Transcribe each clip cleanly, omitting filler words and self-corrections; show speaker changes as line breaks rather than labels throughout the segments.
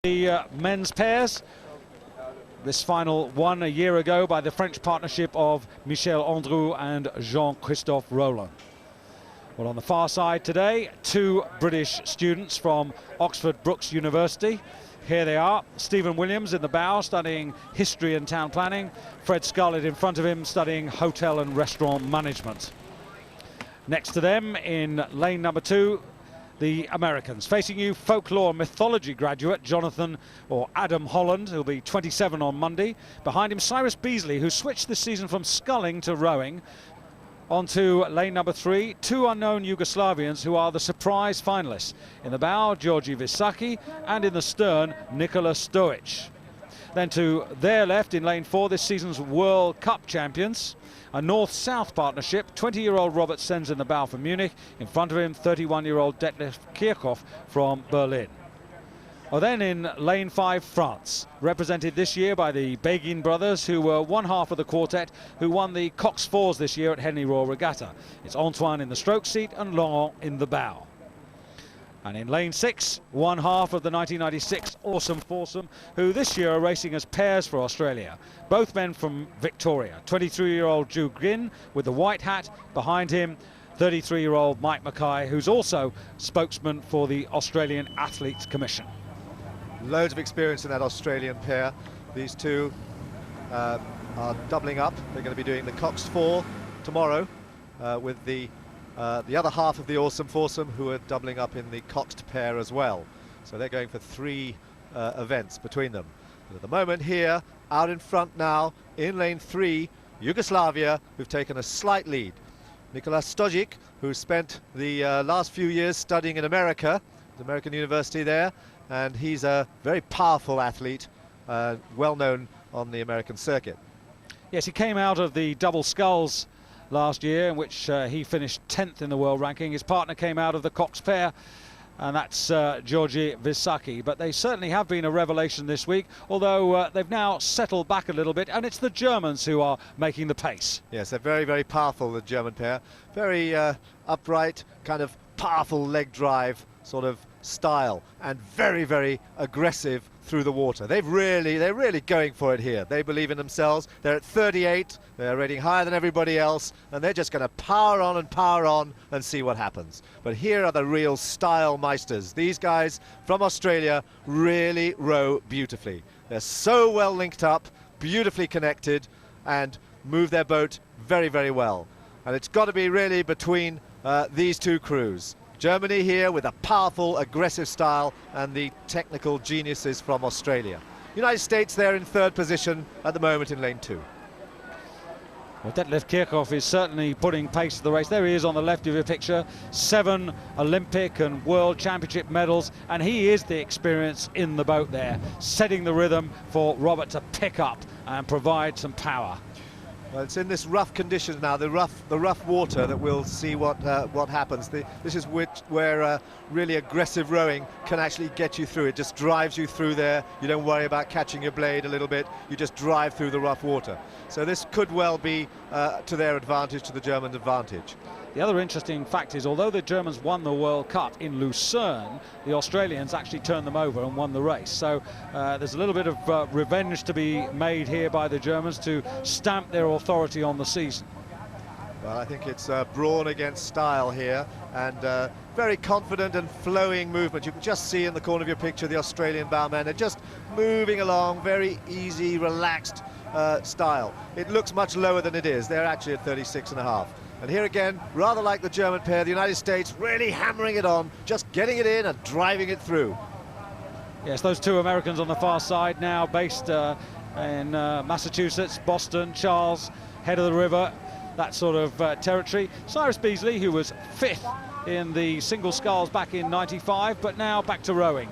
The men's pairs. This final won a year ago by the French partnership of Michel Andrew and Jean-Christophe Roland. Well, on the far side today, two British students from Oxford Brookes University. Here they are, Stephen Williams in the bow studying history and town planning, Fred Scarlett in front of him studying hotel and restaurant management. Next to them in lane number 2, the Americans. Facing you, folklore and mythology graduate Jonathan or Adam Holland, who'll be 27 on Monday. Behind him, Cyrus Beasley, who switched this season from sculling to rowing. Onto lane number 3, two unknown Yugoslavians who are the surprise finalists. In the bow, Djordje Visacki, and in the stern, Nikola Stojic. Then to their left in lane 4, this season's World Cup champions. A north-south partnership, 20-year-old Robert Sens in the bow from Munich. In front of him, 31-year-old Detlef Kirchhoff from Berlin. Well, then in lane 5, France, represented this year by the Begin brothers, who were one half of the quartet who won the COXLESS this year at Henley Royal Regatta. It's Antoine in the stroke seat and Laurent in the bow. And in lane 6, one half of the 1996 Awesome Foursome, who this year are racing as pairs for Australia. Both men from Victoria. 23-year-old Ju Grin with the white hat. Behind him, 33-year-old Mike Mackay, who's also spokesman for the Australian Athletes Commission.
Loads of experience in that Australian pair. These two are doubling up. They're going to be doing the Cox 4 tomorrow with the other half of the Awesome Foursome, who are doubling up in the Coxed pair as well. So they're going for 3 events between them. But at the moment here, out in front now, in lane 3, Yugoslavia, who've taken a slight lead. Nikola Stojic, who spent the last few years studying in America, the American University there, and he's a very powerful athlete, well known on the American circuit.
Yes, he came out of the double sculls last year, in which he finished 10th in the world ranking. His partner came out of the Cox pair, and that's Djordje Visacki. But they certainly have been a revelation this week, although they've now settled back a little bit, and it's the Germans who are making the pace.
Yes, they're very, very powerful, the German pair. Very upright, kind of powerful leg drive sort of style, and very, very aggressive through the water. They're really going for it here. They believe in themselves. They're at 38, they're rating higher than everybody else, and they're just going to power on and see what happens. But here are the real style meisters. These guys from Australia really row beautifully. They're so well linked up, beautifully connected, and move their boat very, very well. And it's got to be really between these two crews. Germany here with a powerful, aggressive style, and the technical geniuses from Australia. United States there in 3rd position at the moment in lane 2.
Well, Detlef Kirchhoff is certainly putting pace to the race. There he is on the left of your picture. 7 Olympic and World Championship medals, and he is the experience in the boat there, setting the rhythm for Robert to pick up and provide some power.
Well, it's in this rough conditions now, the rough water, that we'll see what happens. This is where really aggressive rowing can actually get you through. It just drives you through there. You don't worry about catching your blade a little bit. You just drive through the rough water. So this could well be to their advantage, to the German advantage.
The other interesting fact is, although the Germans won the World Cup in Lucerne, the Australians actually turned them over and won the race. So there's a little bit of revenge to be made here by the Germans to stamp their authority on the season.
Well, I think it's brawn against style here, and very confident and flowing movement. You can just see in the corner of your picture the Australian bowmen. They're just moving along, very easy, relaxed style. It looks much lower than it is. They're actually at 36.5. And here again, rather like the German pair, the United States really hammering it on, just getting it in and driving it through.
Yes, those two Americans on the far side now based in Massachusetts, Boston, Charles, head of the river, that sort of territory. Cyrus Beasley, who was 5th in the single sculls back in '95, but now back to rowing.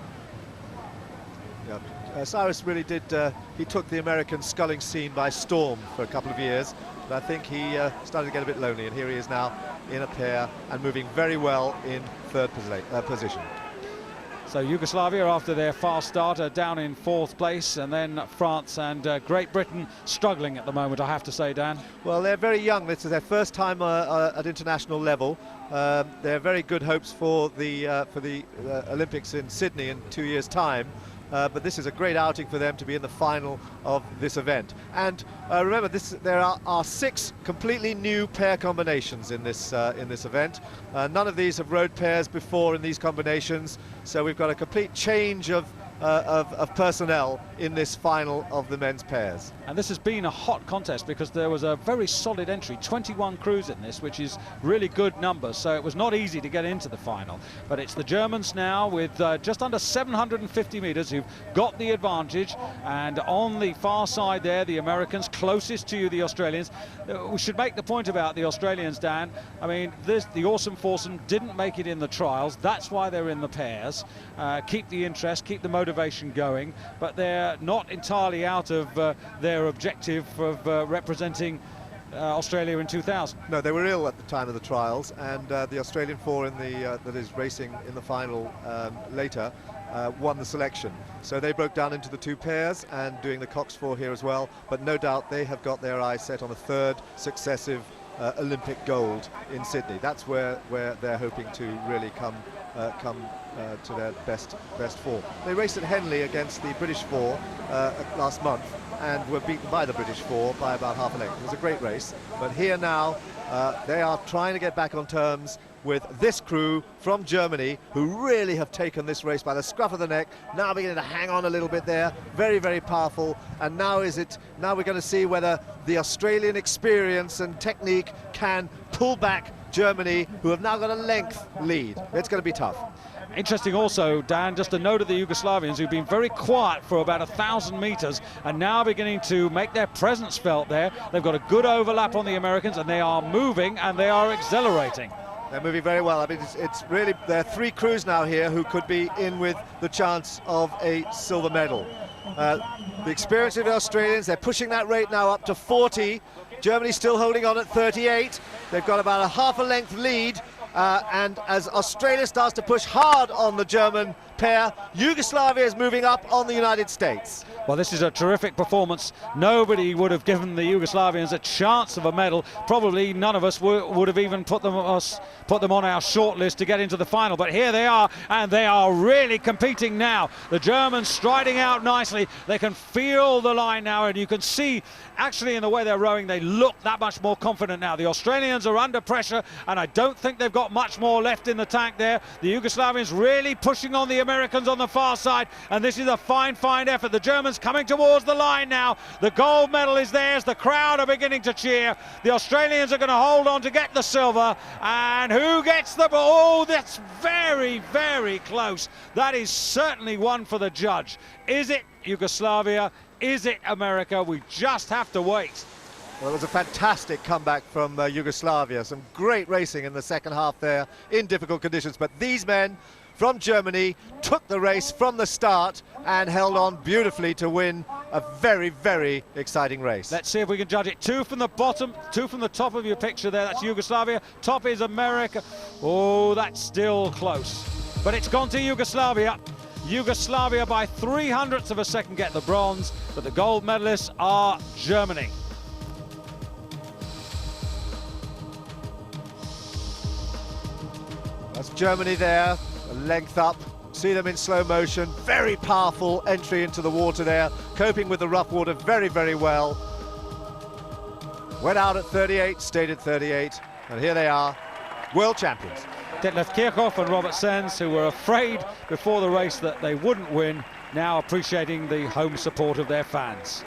Yeah, Cyrus really did, he took the American sculling scene by storm for a couple of years. But I think he started to get a bit lonely, and here he is now in a pair and moving very well in 3rd position.
So Yugoslavia, after their fast start, are down in 4th place, and then France and Great Britain struggling at the moment, I have to say, Dan.
Well, they're very young. This is their first time at international level. They're very good hopes for the Olympics in Sydney in 2 years' time. but this is a great outing for them to be in the final of this event. And remember, there are 6 completely new pair combinations in this event. None of these have rowed pairs before in these combinations, so we've got a complete change of personnel in this final of the men's pairs.
And this has been a hot contest because there was a very solid entry, 21 crews in this, which is really good numbers, so it was not easy to get into the final. But it's the Germans now with just under 750 metres who've got the advantage, and on the far side there, the Americans, closest to you, the Australians. We should make the point about the Australians, Dan. I mean, the awesome foursome didn't make it in the trials, that's why they're in the pairs. Keep the interest, keep the motivation going, but they're not entirely out of their objective of representing Australia in 2000.
No, they were ill at the time of the trials, and the Australian four in that is racing in the final later won the selection. So they broke down into the 2 pairs and doing the Cox 4 here as well, but no doubt they have got their eyes set on a 3rd successive Olympic gold in Sydney. That's where they're hoping to really come to their best form. They raced at Henley against the British 4 last month and were beaten by the British 4 by about half a length. It was a great race, but here now they are trying to get back on terms with this crew from Germany, who really have taken this race by the scruff of the neck, now beginning to hang on a little bit there, very, very powerful. And now we're going to see whether the Australian experience and technique can pull back Germany, who have now got a length lead. It's going to be tough.
Interesting also, Dan, just a note of the Yugoslavians who've been very quiet for about 1,000 metres and now beginning to make their presence felt there. They've got a good overlap on the Americans and they are moving and they are accelerating.
They're moving very well. I mean, it's really, there are 3 crews now here who could be in with the chance of a silver medal. The experience of the Australians, they're pushing that rate now up to 40. Germany still holding on at 38. They've got about a half a length lead. And as Australia starts to push hard on the German pair, Yugoslavia is moving up on the United States.
Well, this is a terrific performance. Nobody would have given the Yugoslavians a chance of a medal. Probably none of us would have even put them on our short list to get into the final. But here they are, and they are really competing now. The Germans striding out nicely. They can feel the line now, and you can see actually in the way they're rowing, they look that much more confident now. The Australians are under pressure, and I don't think they've got much more left in the tank there. The Yugoslavians really pushing on the Americans on the far side, and this is a fine effort. The Germans coming towards the line now. The gold medal is theirs. The crowd are beginning to cheer. The Australians are going to hold on to get the silver, and who gets the ball? Oh, that's very, very close. That is certainly one for the judge. Is it Yugoslavia? Is it America? We just have to wait.
Well, it was a fantastic comeback from Yugoslavia. Some great racing in the second half there in difficult conditions, but these men from Germany took the race from the start and held on beautifully to win a very, very exciting race.
Let's see if we can judge it. 2 from the bottom, 2 from the top of your picture there. That's Yugoslavia. Top is America. Oh, that's still close. But it's gone to Yugoslavia. Yugoslavia by 0.03 of a second get the bronze, but the gold medalists are Germany.
That's Germany there, a length up. See them in slow motion. Very powerful entry into the water there, coping with the rough water very, very well. Went out at 38, stayed at 38, and here they are, world champions.
Detlef Kirchhoff and Robert Sens, who were afraid before the race that they wouldn't win, now appreciating the home support of their fans.